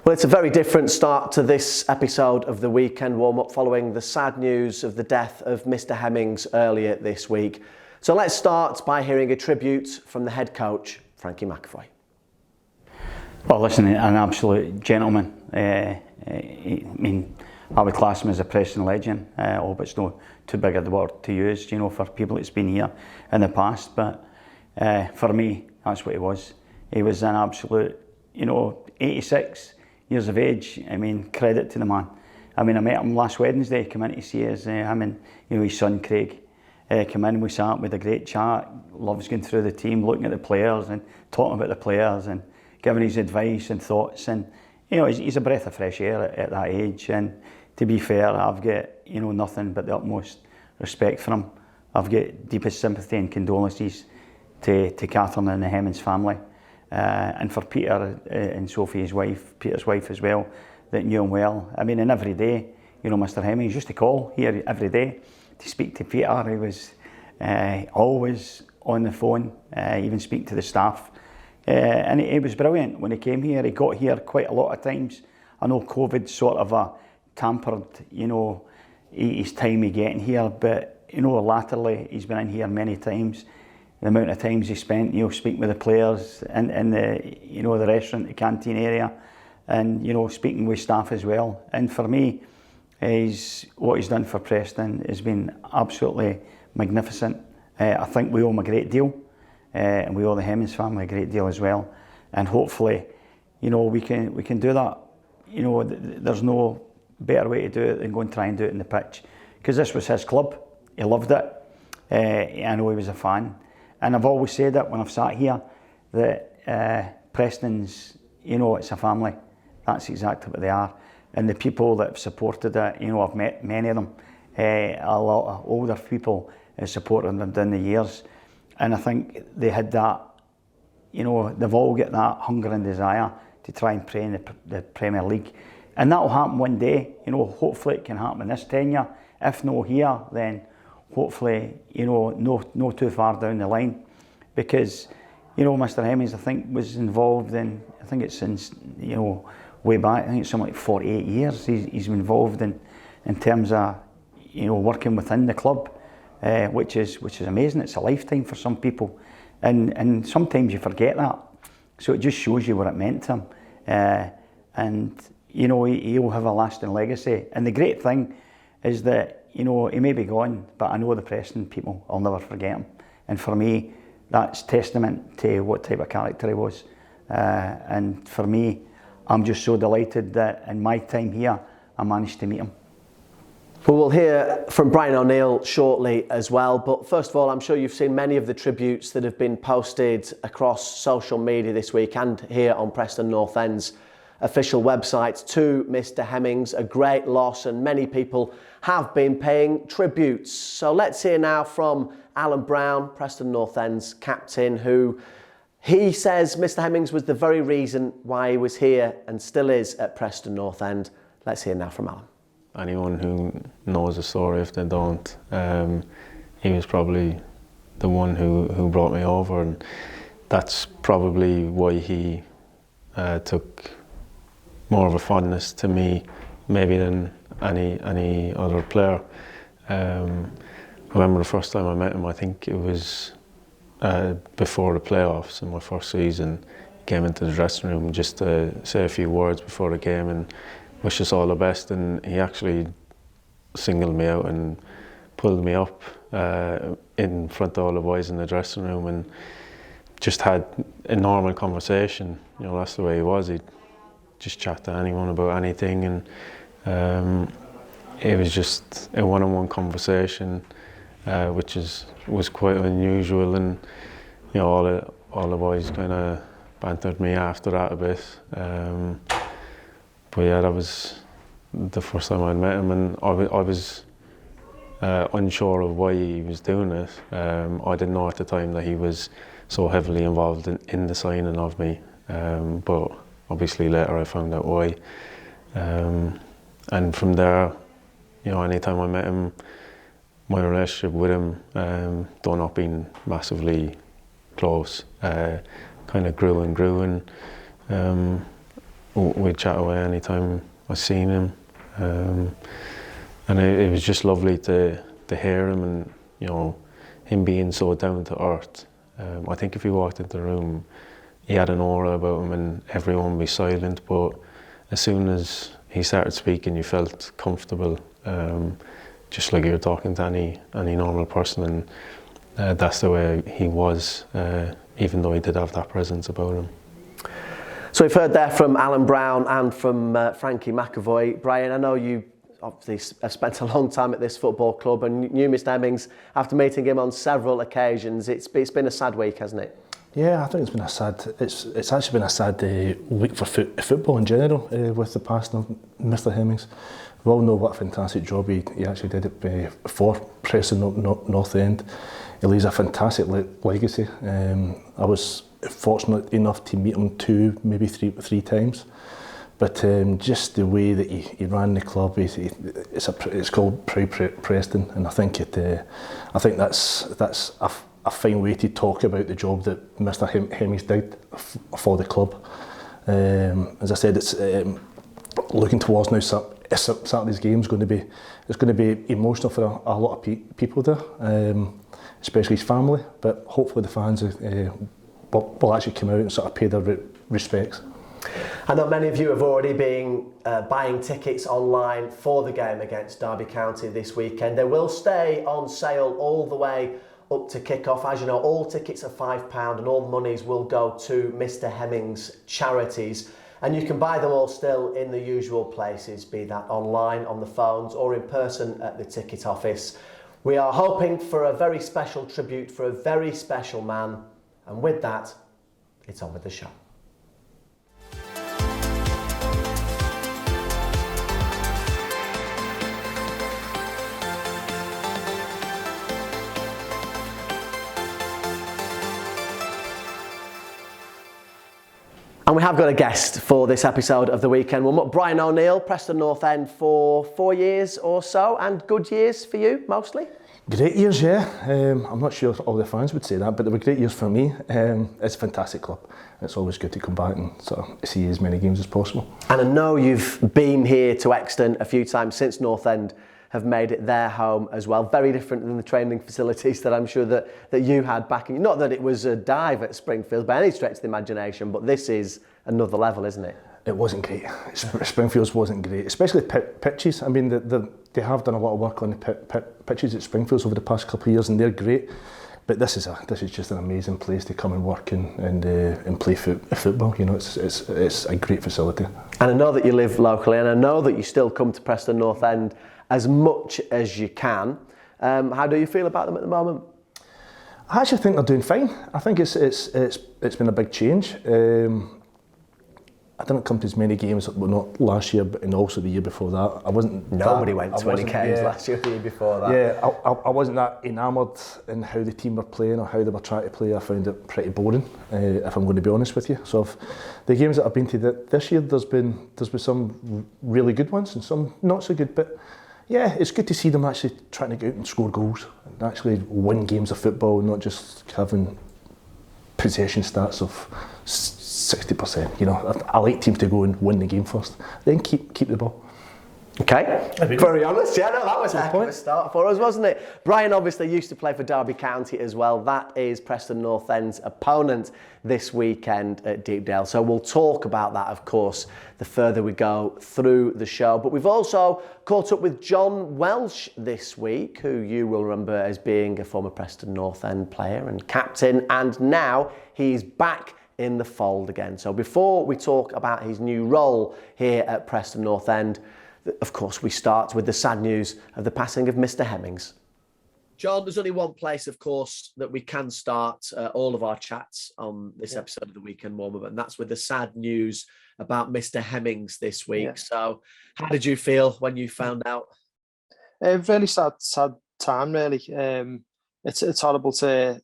Well, it's a very different start to this episode of the weekend warm-up following the sad news of the death of Mr Hemmings earlier this week. So let's start by hearing a tribute from the head coach, Frankie McAvoy. Well, listen, an absolute gentleman. I mean, I would class him as a Preston legend. I hope it's not too big of the word to use, you know, for people that's been here in the past. But for me, that's what he was. He was an absolute, 86 years of age. I mean, credit to the man. I mean, I met him last Wednesday, came in to see us, him and his son Craig. Came in, we sat with a great chat, loves going through the team, looking at the players and talking about the players and giving his advice and thoughts. And, he's a breath of fresh air at that age. And to be fair, I've got, nothing but the utmost respect for him. I've got deepest sympathy and condolences to Catherine and the Hemmings family. And for Peter and Sophie, his wife, Peter's wife as well, that knew him well. I mean, and every day, Mr Hemmings used to call here every day to speak to Peter. He was always on the phone, even speak to the staff. And it was brilliant when he came here. He got here quite a lot of times. I know COVID sort of tampered, his time of getting here, but, latterly he's been in here many times. The amount of times he spent, speaking with the players in the, the restaurant, the canteen area, and, speaking with staff as well. And for me, what he's done for Preston has been absolutely magnificent. I think we owe him a great deal, and we owe the Hemmings family a great deal as well. And hopefully, we can do that. There's no better way to do it than go and try and do it in the pitch, because this was his club. He loved it. I know he was a fan. And I've always said that when I've sat here, that Preston's, it's a family. That's exactly what they are. And the people that have supported it, I've met many of them. A lot of older people have supported them down the years. And I think they had that, they've all got that hunger and desire to try and play in the Premier League. And that'll happen one day. Hopefully it can happen in this tenure. If not here, then hopefully, no too far down the line, because, Mr Hemmings, I think, was involved in, I think it's since, way back, I think it's something like 48 years he's been involved in terms of, working within the club, which is amazing. It's a lifetime for some people, and sometimes you forget that. So it just shows you what it meant to him, and he'll have a lasting legacy. And the great thing is that, he may be gone, but I know the Preston people, I'll never forget him. And for me, that's testament to what type of character he was. And for me, I'm just so delighted that in my time here, I managed to meet him. Well, we'll hear from Brian O'Neill shortly as well. But first of all, I'm sure you've seen many of the tributes that have been posted across social media this week and here on Preston North End's official website to Mr Hemmings. A great loss, and many people have been paying tributes. So let's hear now from Alan Brown, Preston North End's captain, who he says Mr Hemmings was the very reason why he was here and still is at Preston North End. Let's hear now from Alan. Anyone who knows the story, if they don't, he was probably the one who brought me over, and that's probably why he took more of a fondness to me maybe than any other player. I remember the first time I met him, I think it was before the playoffs in my first season. He came into the dressing room just to say a few words before the game and wish us all the best, and he actually singled me out and pulled me up in front of all the boys in the dressing room and just had a normal conversation. That's the way he was. He'd just chat to anyone about anything, and it was just a one-on-one conversation, which was quite unusual. And all the boys kind of bantered me after that a bit. But yeah, that was the first time I'd met him, and I was unsure of why he was doing it. I didn't know at the time that he was so heavily involved in the signing of me, but obviously later I found out why. And from there, anytime I met him, my relationship with him, though not being massively close, kind of grew and grew, and we'd chat away anytime I seen him, and it was just lovely to hear him, and you know, him being so down to earth. I think if he walked into the room, he had an aura about him, and everyone would be silent. But as soon as he started speaking, you felt comfortable, just like you were talking to any normal person, and that's the way he was, even though he did have that presence about him. So we've heard there from Alan Brown and from Frankie McAvoy. Brian, I know you obviously have spent a long time at this football club and knew Mr Hemmings after meeting him on several occasions. It's been a sad week, hasn't it? Yeah, I think it's been a sad. It's actually been a sad week for football in general with the passing of Mr Hemmings. We all know what a fantastic job he actually did for Preston North End. He leaves a fantastic legacy. I was fortunate enough to meet him maybe three times. But just the way that he ran the club, it's called Proud Preston, and I think that's a fine way to talk about the job that Mr Hemmings did for the club. As I said, it's looking towards now. Saturday's game is going to be emotional for a lot of people there, especially his family. But hopefully the fans will actually come out and sort of pay their respects. I know many of you have already been buying tickets online for the game against Derby County this weekend. They will stay on sale all the way up to kick-off. As you know, all tickets are £5 and all the monies will go to Mr Hemmings charities. And you can buy them all still in the usual places, be that online, on the phones or in person at the ticket office. We are hoping for a very special tribute for a very special man. And with that, it's on with the show. And we have got a guest for this episode of The Weekend Warm-Up. Brian O'Neill, Preston North End for 4 years or so, and good years for you, mostly? Great years, yeah. I'm not sure if all the fans would say that, but they were great years for me. It's a fantastic club. It's always good to come back and sort of see as many games as possible. And I know you've been here to Exton a few times since North End have made it their home as well. Very different than the training facilities that I'm sure that you had back in. Not that it was a dive at Springfield by any stretch of the imagination, but this is another level, isn't it? It wasn't great. Springfield's wasn't great, especially pitches. I mean, they have done a lot of work on the pitches at Springfields over the past couple of years, and they're great. But this is just an amazing place to come and work and play football. You know, it's a great facility. And I know that you live locally, and I know that you still come to Preston North End as much as you can. How do you feel about them at the moment? I actually think they're doing fine. I think it's been a big change. I didn't come to as many games, well, not last year, but and also the year before that. I wasn't. Nobody went to any games last year, the year before that. Yeah, I wasn't that enamoured in how the team were playing or how they were trying to play. I found it pretty boring, if I'm going to be honest with you. So, the games that I've been to this year, there's been some really good ones and some not so good. But yeah, it's good to see them actually trying to go out and score goals and actually win games of football, not just having possession stats of 60%. You know, I like teams to go and win the game first, then keep the ball. Okay, very honest. Yeah, no, that was a heck of a start for us, wasn't it? Brian obviously used to play for Derby County as well. That is Preston North End's opponent this weekend at Deepdale. So we'll talk about that, of course, the further we go through the show. But we've also caught up with John Welsh this week, who you will remember as being a former Preston North End player and captain, and now he's back in the fold again. So before we talk about his new role here at Preston North End, of course, we start with the sad news of the passing of Mr Hemmings. John, there's only one place, of course, that we can start all of our chats on this episode of the Weekend Warm-Up, and that's with the sad news about Mr Hemmings this week. Yeah. So how did you feel when you found out? Really sad time, really. It's horrible to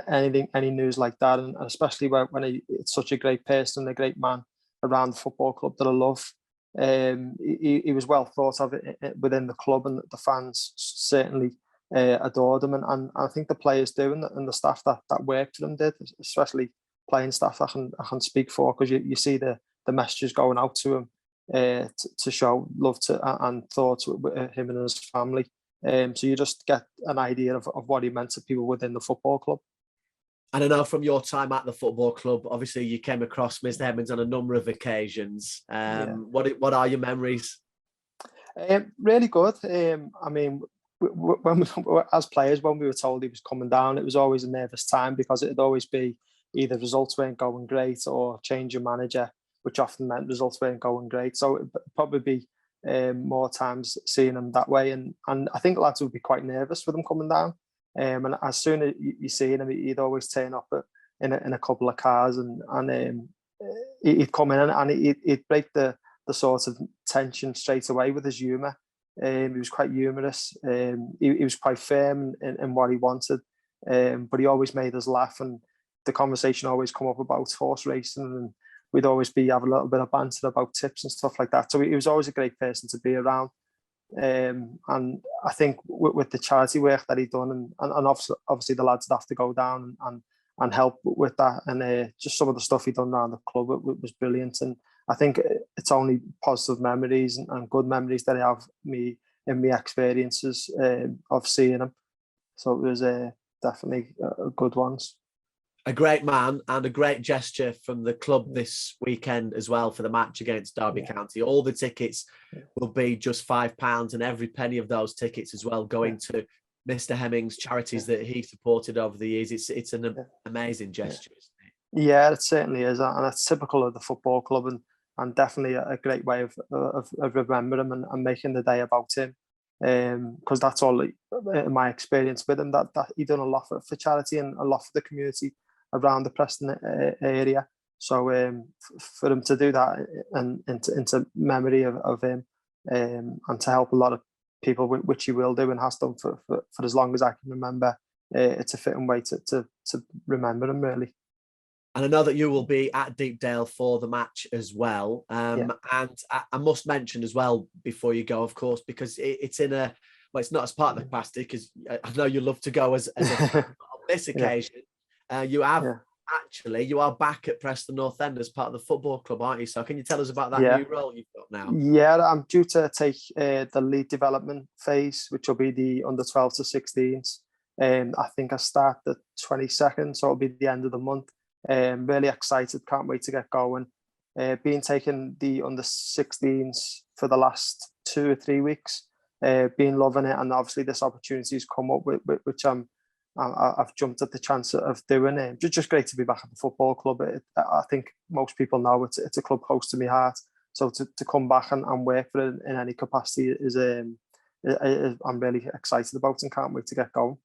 any news like that, and especially when it's such a great person, a great man around the football club that I love. He was well thought of within the club, and the fans certainly adored him, and I think the players do, and the staff that worked for him did, especially playing staff I can speak for, because you see the the messages going out to him to show love and thoughts with him and his family. So you just get an idea of what he meant to people within the football club. And I know from your time at the football club, obviously you came across Mr Hemmings on a number of occasions. What are your memories? Really good. I mean, when as players, when we were told he was coming down, it was always a nervous time because it'd always be either results weren't going great or change your manager, which often meant results weren't going great. So it'd probably be more times seeing him that way. And I think lads would be quite nervous with him coming down. And as soon as you see him, he'd always turn up in a couple of cars and he'd come in and he'd break the sort of tension straight away with his humour. He was quite humorous. He was quite firm in what he wanted, but he always made us laugh. And the conversation always come up about horse racing, and we'd always have a little bit of banter about tips and stuff like that. So he was always a great person to be around. And I think with the charity work that he'd done, and obviously the lads would have to go down and help with that, and just some of the stuff he'd done around the club was brilliant. And I think it's only positive memories and good memories that I have in my experiences of seeing him. So it was definitely good ones. A great man and a great gesture from the club this weekend as well for the match against Derby County. All the tickets will be just £5, and every penny of those tickets as well going to Mr Hemmings' charities that he supported over the years. It's an amazing gesture, isn't it? Yeah, it certainly is, and it's typical of the football club, and definitely a great way of remembering him and making the day about him. Because that's all in my experience with him, that he done a lot for charity and a lot for the community around the Preston area. So for him to do that and into memory of him, and to help a lot of people, which he will do and has done for as long as I can remember, it's a fitting way to remember him, really. And I know that you will be at Deepdale for the match as well. And I must mention as well before you go, of course, because it's it's not as part of the capacity, because I know you love to go as a on this occasion. You are back at Preston North End as part of the football club, aren't you? So can you tell us about that new role you've got now? Yeah, I'm due to take the lead development phase, which will be the under 12 to 16s. I think I start the 22nd, so it'll be the end of the month. Really excited, can't wait to get going. Been taking the under 16s for the last 2 or 3 weeks. Been loving it, and obviously this opportunity has come up with which I've jumped at the chance of doing it. Just great to be back at the football club. I think most people know it's a club close to my heart. So to come back and work for it in any capacity is I'm really excited about and can't wait to get going.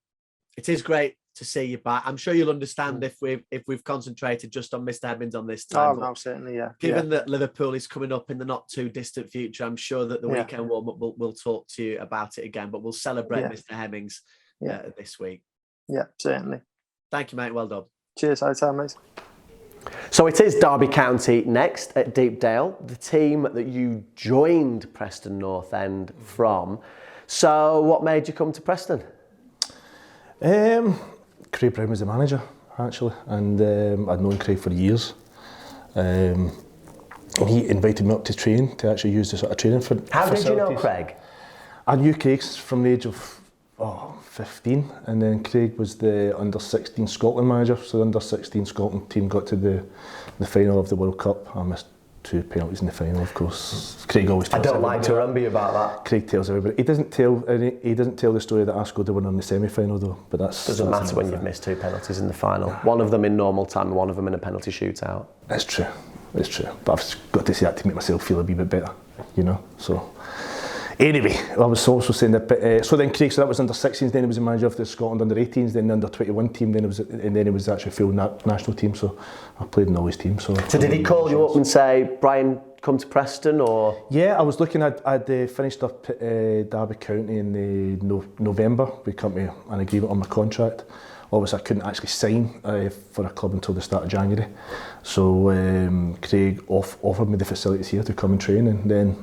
It is great to see you back. I'm sure you'll understand if we've concentrated just on Mr Hemmings on this time. Oh, no, certainly, yeah. Given that Liverpool is coming up in the not too distant future, I'm sure that the weekend warm-up we'll talk to you about it again, but we'll celebrate Mr Hemmings this week. Yeah, certainly. Thank you, mate. Well done. Cheers. Anytime, mate. So it is Derby County next at Deepdale, the team that you joined Preston North End from. So what made you come to Preston? Craig Brown was the manager, actually, and I'd known Craig for years. And he invited me up to train, to actually use the sort of training for How did you know Craig? I knew Craig from the age of 15, and then Craig was the under 16 Scotland manager, so the under 16 Scotland team got to the final of the World Cup. I missed 2 penalties in the final, of course. Craig always tells everybody. I don't like to remember you about that. Craig tells everybody. He doesn't tell the story that I scored the winner in the semi-final though, but doesn't matter when you've missed 2 penalties in the final. One of them in normal time and one of them in a penalty shootout. It's true, but I've got to say that to make myself feel a wee bit better, so. Anyway, I was also saying that. So then Craig, so that was under 16s. Then he was the manager of the Scotland under 18s. Then the under 21 team. Then it was actually a full national team. So I played in all his teams. So did he call you up and say, "Brian, come to Preston"? Or yeah, I was looking. I'd finished up at Derby County in November. We come to an agreement on my contract. Obviously, I couldn't actually sign for a club until the start of January. So Craig offered me the facilities here to come and train, and then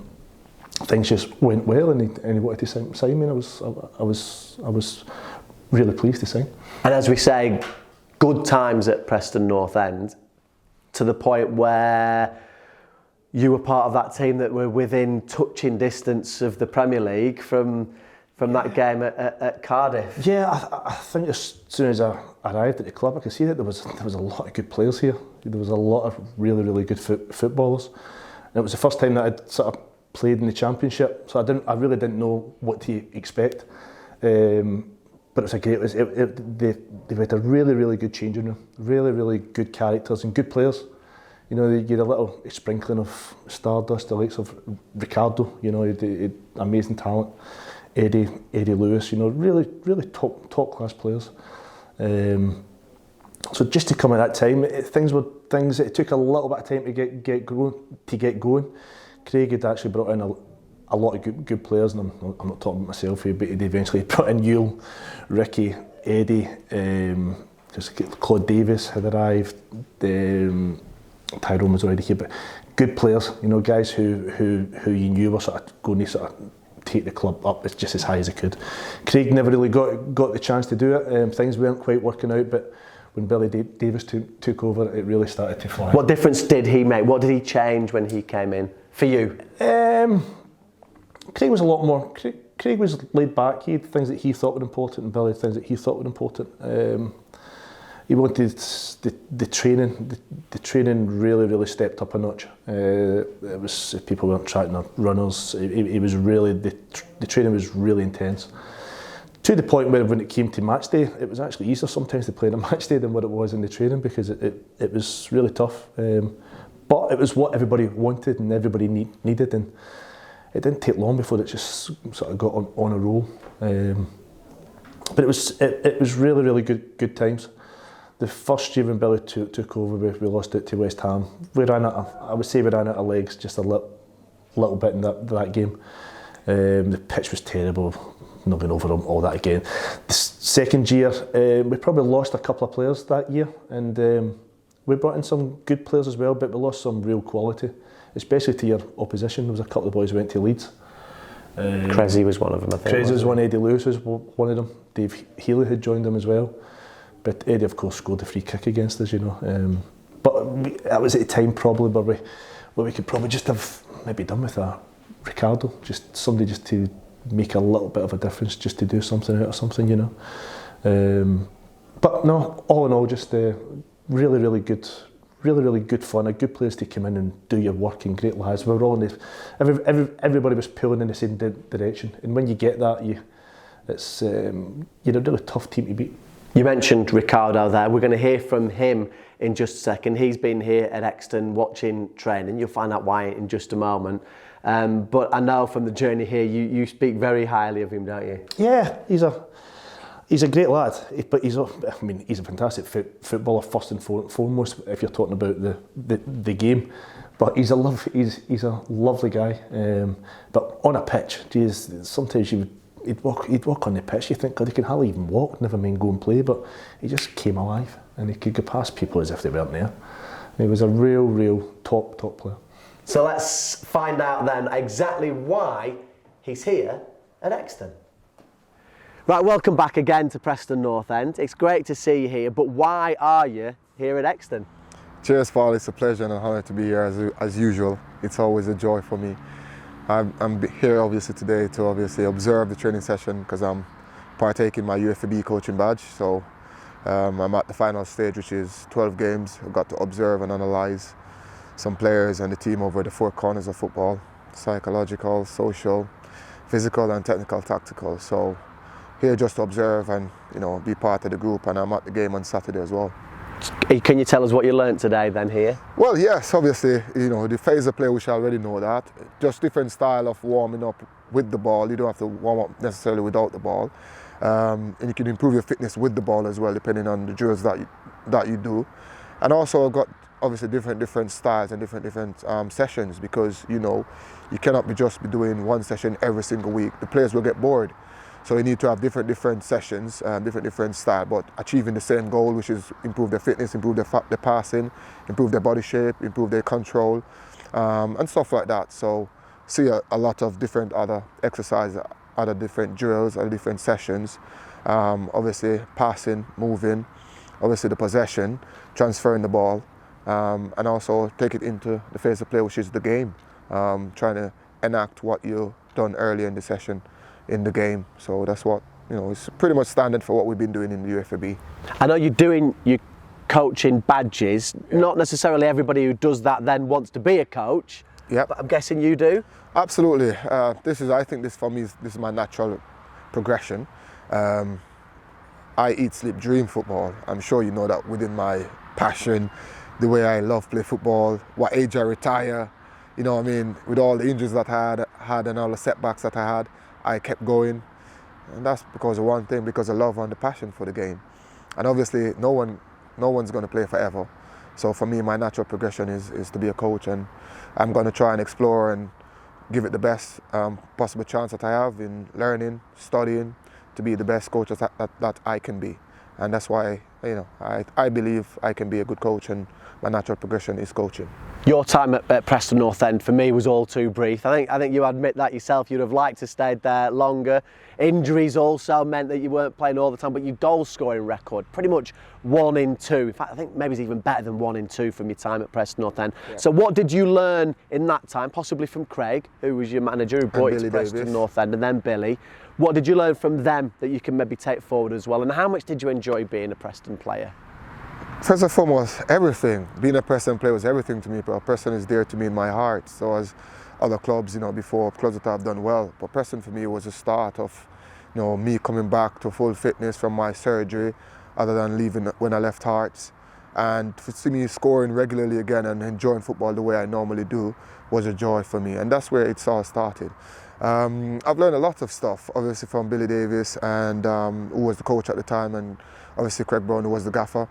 things just went well, and he wanted to sign me, and I was really pleased to sign. And as we say, good times at Preston North End, to the point where you were part of that team that were within touching distance of the Premier League from that game at Cardiff. Yeah, I think as soon as I arrived at the club, I could see that there was a lot of good players here. There was a lot of really, really good footballers. And it was the first time that I'd sort of played in the Championship, so I really didn't know what to expect. But it was a great. They had a really, really good changing room, really, really good characters and good players. You know, you had a little sprinkling of stardust, the likes of Ricardo. You know, he had amazing talent. Eddie Lewis, you know, really, really top class players. So just to come at that time, it took a little bit of time to get going. Craig had actually brought in a lot of good players, and I'm not talking about myself here, but he eventually brought in Yule, Ricky, Eddie, Claude Davis had arrived, Tyrone was already here, but good players, you know, guys who you knew were sort of going to sort of take the club up just as high as it could. Craig never really got the chance to do it. Things weren't quite working out, but when Billy Davis took over, it really started to fly. What difference did he make? What did he change when he came in for you? Craig was a lot more. Craig was laid back. He had things that he thought were important, and Billy had things that he thought were important. He wanted the training. The training really stepped up a notch. It was, if people weren't tracking their runners, it was really the training was really intense. To the point where when it came to match day, it was actually easier sometimes to play in a match day than what it was in the training, because it was really tough. But it was what everybody wanted and everybody needed, and it didn't take long before it just sort of got on a roll. But it was really good times. The first year when Billy took over, we lost it to West Ham. I would say we ran out of legs just a little bit in that game. The pitch was terrible. I'm not going over all that again. The second year, we probably lost a couple of players that year, and we brought in some good players as well, but we lost some real quality, especially to your opposition. There was a couple of boys who went to Leeds. Cressy was one of them, I think. Cressy was one, Eddie Lewis was one of them. Dave Healy had joined them as well. But Eddie, of course, scored the free kick against us, you know. But that was at the time probably where we could probably just have maybe done with that. Ricardo, just somebody just to make a little bit of a difference, just to do something out of something, you know. But no, all in all, just really good fun, a good place to come in and do your work, and great lads. We were all everybody was pulling in the same direction, and when you get that, it's you're a really tough team to beat. You mentioned Ricardo there. We're going to hear from him in just a second. He's been here at Exton watching training. You'll find out why in just a moment. But I know from the journey here, you speak very highly of him, don't you? Yeah, he's a great lad. But he's a fantastic footballer first and foremost, if you're talking about the game. But he's a lovely guy. But on a pitch, geez, sometimes he'd walk on the pitch, you think, God, he can hardly even walk, never mind go and play, but he just came alive, and he could go past people as if they weren't there. He was a real top player. So let's find out then exactly why he's here at Exton. Right, welcome back again to Preston North End. It's great to see you here, but why are you here at Exton? Cheers, Paul. It's a pleasure and an honour to be here as usual. It's always a joy for me. I'm here obviously today to observe the training session, because I'm partaking my UFB coaching badge. So I'm at the final stage, which is 12 games. I've got to observe and analyse some players and the team over the four corners of football: psychological, social, physical and technical, tactical. So here just to observe and be part of the group, and I'm at the game on Saturday as well. Can you tell us what you learnt today then here? Well, yes, obviously, the phase of play, we shall already know that. Just different style of warming up with the ball. You don't have to warm up necessarily without the ball. And you can improve your fitness with the ball as well, depending on the drills that you do. And also I've got obviously different styles and different sessions, because you cannot be doing one session every single week. The players will get bored. So you need to have different sessions, different style, but achieving the same goal, which is improve their fitness, improve their passing, improve their body shape, improve their control, and stuff like that. So see a lot of different other exercises, other different drills, other different sessions. Obviously passing, moving, obviously the possession, transferring the ball, and also take it into the phase of play, which is the game, trying to enact what you done earlier in the session in the game. So that's what, it's pretty much standard for what we've been doing in the UFAB. I know you're doing your coaching badges. Not necessarily everybody who does that then wants to be a coach. Yep. But I'm guessing you do. Absolutely. I think this for me, this is my natural progression. I eat, sleep, dream football. I'm sure you know that within my passion, the way I love play football, what age I retire, with all the injuries that I had and all the setbacks that I had, I kept going. And that's because of one thing, because of love and the passion for the game. And obviously no one's going to play forever. So for me, my natural progression is to be a coach, and I'm going to try and explore and give it the best possible chance that I have in learning, studying, to be the best coach that I can be. And that's why, I believe I can be a good coach, and my natural progression is coaching. Your time at Preston North End for me was all too brief. I think you admit that yourself. You'd have liked to stayed there longer. Injuries also meant that you weren't playing all the time, but your goal scoring record, pretty much 1 in 2. In fact, I think maybe it's even better than 1 in 2 from your time at Preston North End. Yeah. So what did you learn in that time, possibly from Craig, who was your manager, who brought you to Preston North End, and then Billy? What did you learn from them that you can maybe take forward as well? And how much did you enjoy being a Preston player? First and foremost, everything. Being a Preston player was everything to me, but Preston is dear to me in my heart. So as other clubs, before, clubs that have done well, but Preston for me was the start of, me coming back to full fitness from my surgery, other than leaving when I left Hearts. And to see me scoring regularly again and enjoying football the way I normally do was a joy for me, and that's where it all started. I've learned a lot of stuff, obviously from Billy Davis, and who was the coach at the time, and obviously Craig Brown, who was the gaffer.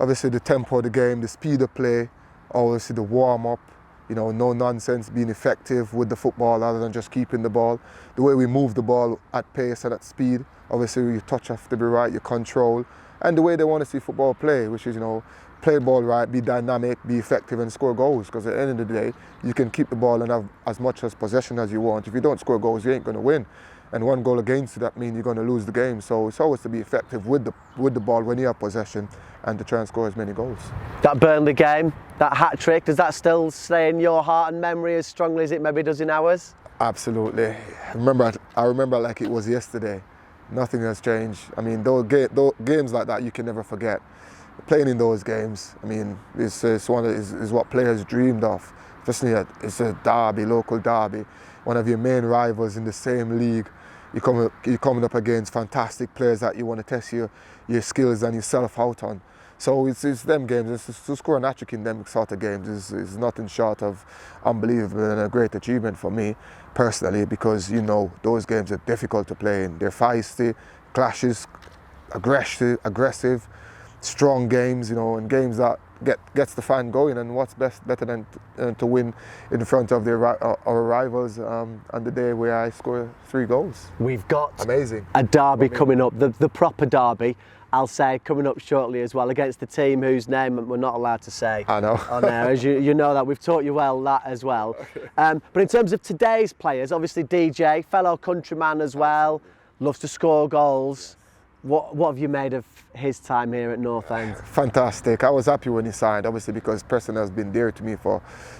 Obviously the tempo of the game, the speed of play, obviously the warm-up, no nonsense, being effective with the football other than just keeping the ball. The way we move the ball at pace and at speed, obviously your touch have to be right, your control, and the way they want to see football play, which is, play the ball right, be dynamic, be effective and score goals, because at the end of the day, you can keep the ball and have as much as possession as you want. If you don't score goals, you ain't going to win. And 1 goal against you, that means you're going to lose the game. So it's always to be effective with the ball when you have possession, and to try and score as many goals. That Burnley game, that hat-trick, does that still stay in your heart and memory as strongly as it maybe does in ours? Absolutely. I remember like it was yesterday. Nothing has changed. Those games like that you can never forget. Playing in those games, it's what players dreamed of. Especially it's a derby, local derby, one of your main rivals in the same league. You're coming up against fantastic players that you want to test your skills and yourself out on. So it's them games. To score an hat-trick in them sort of games is nothing short of unbelievable and a great achievement for me personally, because those games are difficult to play in. They're feisty, clashes, aggressive, strong games, and games that gets the fan going. And what's better than to win in front of our rivals on the day where I score 3 goals. We've got amazing a derby coming up, the proper derby, I'll say, coming up shortly as well, against the team whose name we're not allowed to say. I know. On air, as you know that. We've taught you well that as well. But in terms of today's players, obviously DJ, fellow countryman as well, loves to score goals. What have you made of his time here at North End? Fantastic. I was happy when he signed, obviously, because Preston has been dear to me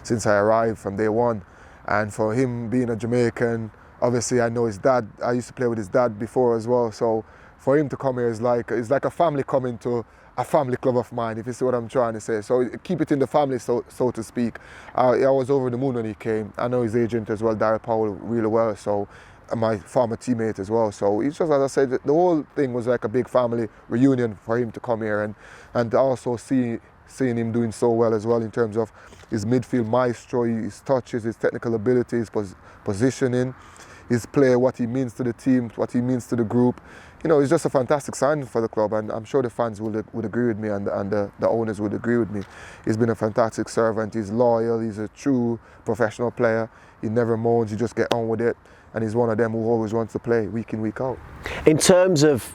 since I arrived from day one. And for him being a Jamaican, obviously I know his dad. I used to play with his dad before as well. So for him to come here is like a family coming to a family club of mine, if you see what I'm trying to say. So keep it in the family, so to speak. I was over the moon when he came. I know his agent as well, Darryl Powell, really well. So my former teammate as well. So it's just, as I said, the whole thing was like a big family reunion for him to come here, and also seeing him doing so well as well in terms of his midfield maestro, his touches, his technical ability, his positioning, his play, what he means to the team, what he means to the group. It's just a fantastic signing for the club, and I'm sure the fans would agree with me, and the owners would agree with me. He's been a fantastic servant. He's loyal. He's a true professional player. He never moans. He just get on with it. And he's one of them who always wants to play week in, week out. In terms of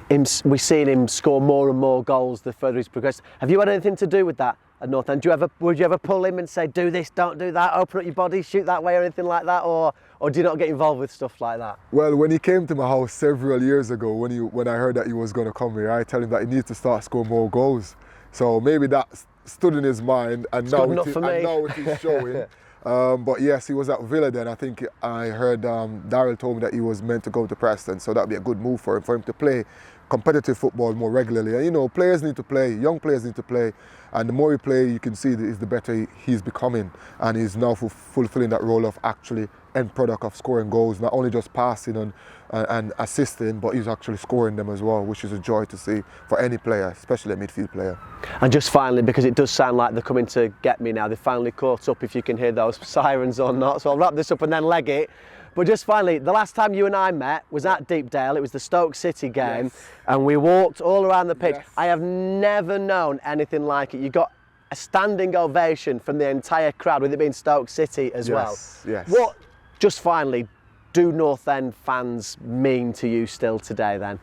him, we've seen him score more and more goals the further he's progressed. Have you had anything to do with that at North End? Would you ever pull him and say, do this, don't do that, open up your body, shoot that way, or anything like that? Or do you not get involved with stuff like that? Well, when he came to my house several years ago, when I heard that he was going to come here, I told him that he needs to start scoring more goals. So maybe that stood in his mind, and It's good enough for me. and now it is showing. But yes, he was at Villa then. I think I heard Daryl told me that he was meant to go to Preston, so that'd be a good move for him to play competitive football more regularly. And you know, players need to play, young players need to play, and the more he play, you can see is the better he's becoming, and he's now fulfilling that role of actually end product of scoring goals, not only just passing and assisting, but he's actually scoring them as well, which is a joy to see for any player, especially a midfield player. And just finally, because it does sound like they're coming to get me now, they finally caught up, if you can hear those sirens or not, so I'll wrap this up and then leg it. But just finally, the last time you and I met was at Deepdale. It was the Stoke City game, and we walked all around the pitch. I have never known anything like it. You got a standing ovation from the entire crowd, with it being Stoke City as well. Yes. What, just finally, do North End fans mean to you still today then?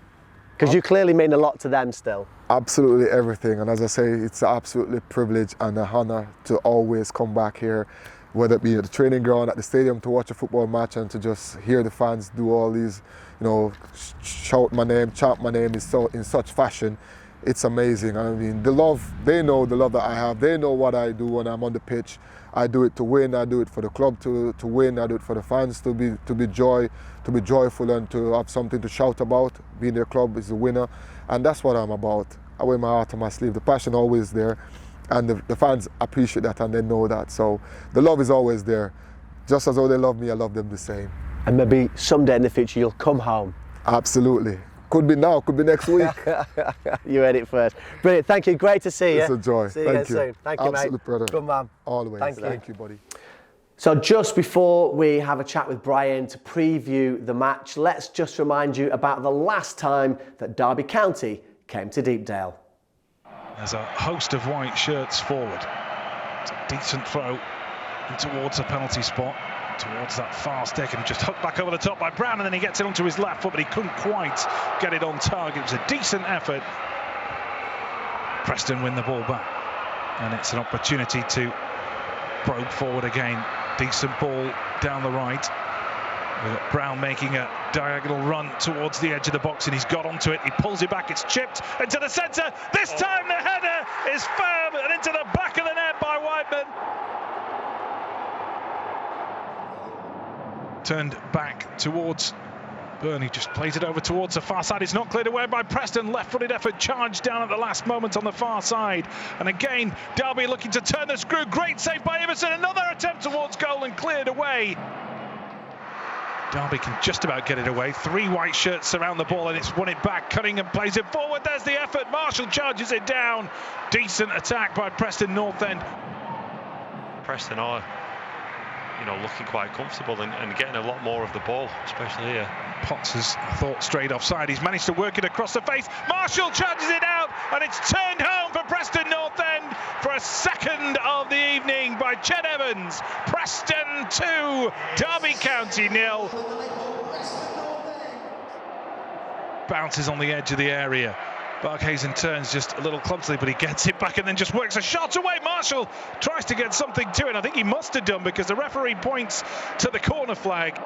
Because you clearly mean a lot to them still. Absolutely everything, and as I say, it's an absolutely privilege and an honour to always come back here, whether it be at the training ground, at the stadium, to watch a football match and to just hear the fans do all these, you know, shout my name, chant my name in such fashion. It's amazing. I mean, the love, they know the love that I have. They know what I do when I'm on the pitch. I do it to win. I do it for the club to win. I do it for the fans to be joyful and to have something to shout about. Being their club is a winner, and that's what I'm about. I wear my heart on my sleeve. The passion always there, and the fans appreciate that and they know that. So the love is always there. Just as though they love me, I love them the same. And maybe someday in the future you'll come home. Absolutely. Could be now, could be next week. You heard it first. Brilliant, thank you, great to see you. It's a joy. See you again soon. Thank you, Absolute mate. brother. Good man. Always. Thank you, buddy. So just before we have a chat with Brian to preview the match, let's just remind you about the last time that Derby County came to Deepdale. There's a host of white shirts forward. It's a decent throw towards a penalty spot, towards that far stick, and just hooked back over the top by Brown, and then he gets it onto his left foot, but he couldn't quite get it on target. It was a decent effort. Preston win the ball back, and it's an opportunity to probe forward again. Decent ball down the right, with Brown making a diagonal run towards the edge of the box, and he's got onto it. He pulls it back, it's chipped into the centre. This time the header is firm and into the back of the net by Whiteman. Turned back towards Burnley, just plays it over towards the far side. It's not cleared away by Preston. Left-footed effort, charged down at the last moment on the far side. And again, Derby looking to turn the screw. Great save by Iverson. Another attempt towards goal and cleared away. Derby can just about get it away. Three white shirts surround the ball, and it's won it back. Cunningham plays it forward. There's the effort. Marshall charges it down. Decent attack by Preston North End. Preston are, looking quite comfortable and getting a lot more of the ball, especially here. Potts has thought straight offside. He's managed to work it across the face. Marshall charges it out, and it's turned home for Preston North End for a second of the evening by Ched Evans. Preston 2, Derby County 0. Bounces on the edge of the area. Barkhuizen turns just a little clumsily, but he gets it back and then just works a shot away. Marshall tries to get something to it. I think he must have done, because the referee points to the corner flag.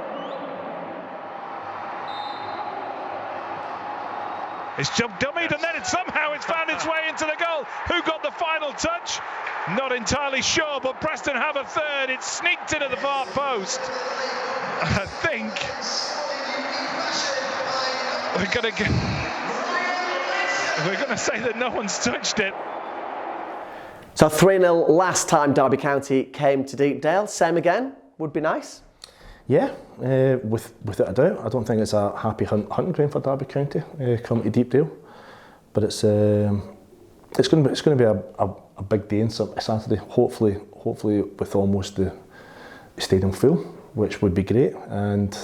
It's jumped dummied, and then it's found its way into the goal. Who got the final touch? Not entirely sure, but Preston have a third. It's sneaked into the far post. I think we're going to say that no one's touched it. So 3-0 last time Derby County came to Deepdale. Same again would be nice. Yeah, without a doubt. I don't think it's a happy hunting ground for Derby County coming to Deepdale, but it's going to be a big day on Saturday. Hopefully with almost the stadium full, which would be great, and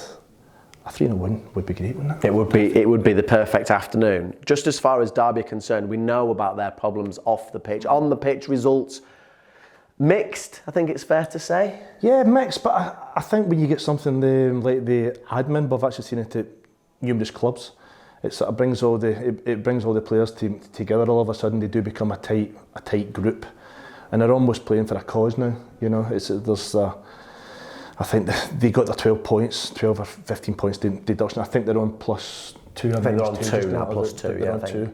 a 3-0 win would be great, wouldn't it? It would be the perfect afternoon. Just as far as Derby are concerned, we know about their problems off the pitch. On the pitch, results mixed, I think it's fair to say. Yeah, mixed, but I think when you get something like the admin, but I've actually seen it at numerous clubs, it sort of brings all the players together. All of a sudden, they do become a tight group, and they're almost playing for a cause now. I think they got their 12 or 15 points deduction. I think they're on +2. I think they're on 2 now, +2. Yeah, they're on 2.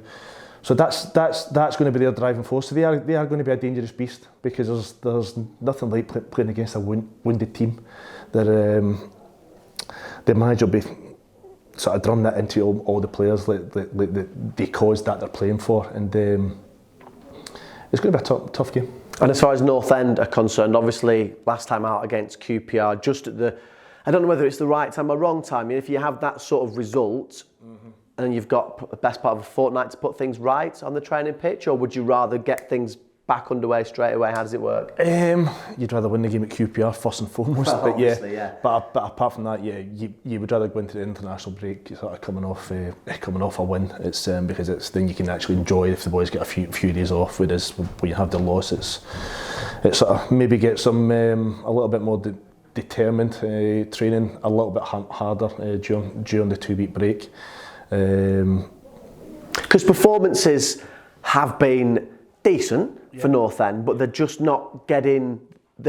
So that's going to be their driving force. So they are going to be a dangerous beast, because there's nothing like playing against a wounded team. The manager will be sort of drum that into all the players, like the cause that they're playing for, and it's going to be a tough game. And as far as North End are concerned, obviously last time out against QPR, just at the, I don't know whether it's the right time or wrong time. If you have that sort of result, and you've got the best part of a fortnight to put things right on the training pitch, or would you rather get things back underway straight away? How does it work? You'd rather win the game at QPR first and foremost, well, but yeah. But apart from that, yeah, you would rather go into the international break sort of coming off a win. It's because then you can actually enjoy if the boys get a few days off. Whereas when you have the loss, it sort of maybe gets them a little bit more determined, training a little bit harder during the 2 week break. Because performances have been decent for North End, but they're just not they're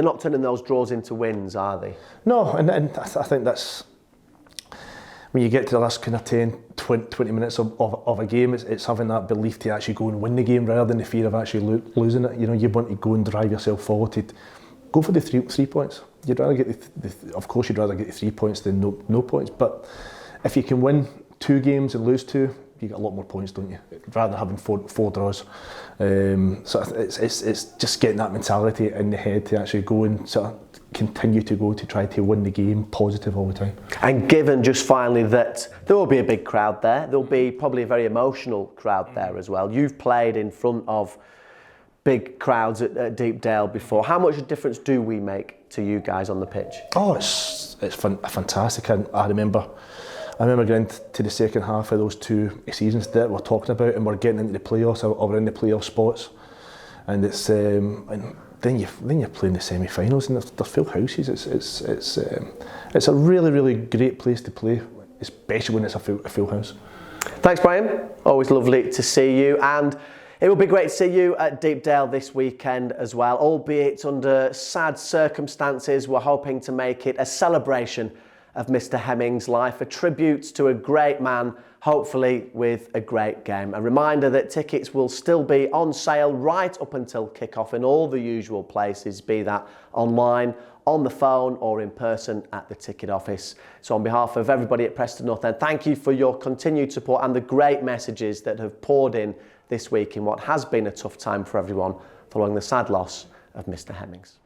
not turning those draws into wins, are they? No, and I think that's, when you get to the last kind of 10-20 minutes of a game, it's having that belief to actually go and win the game rather than the fear of actually losing it. You know, you want to go and drive yourself forward to go for the three points. You'd rather get of course you'd rather get the 3 points than no points, but if you can win 2 games and lose 2, you get a lot more points, don't you? Rather than having four draws. So it's just getting that mentality in the head to actually go and sort of continue to go to try to win the game positive all the time. And given just finally that there will be a big crowd there, there'll be probably a very emotional crowd there as well. You've played in front of big crowds at Deepdale before. How much a difference do we make to you guys on the pitch? Oh, it's fantastic. I remember getting to the second half of those 2 seasons that we're talking about, and we're getting into the playoffs or we're in the playoff spots, and it's and then you're playing the semi-finals and they're full houses. It's a really great place to play, especially when it's a full house. Thanks, Brian. Always lovely to see you, and it will be great to see you at Deepdale this weekend as well, albeit under sad circumstances. We're hoping to make it a celebration of Mr Hemmings' life, a tribute to a great man, hopefully with a great game. A reminder that tickets will still be on sale right up until kick-off in all the usual places, be that online, on the phone or in person at the ticket office. So on behalf of everybody at Preston North End, thank you for your continued support and the great messages that have poured in this week in what has been a tough time for everyone following the sad loss of Mr Hemmings.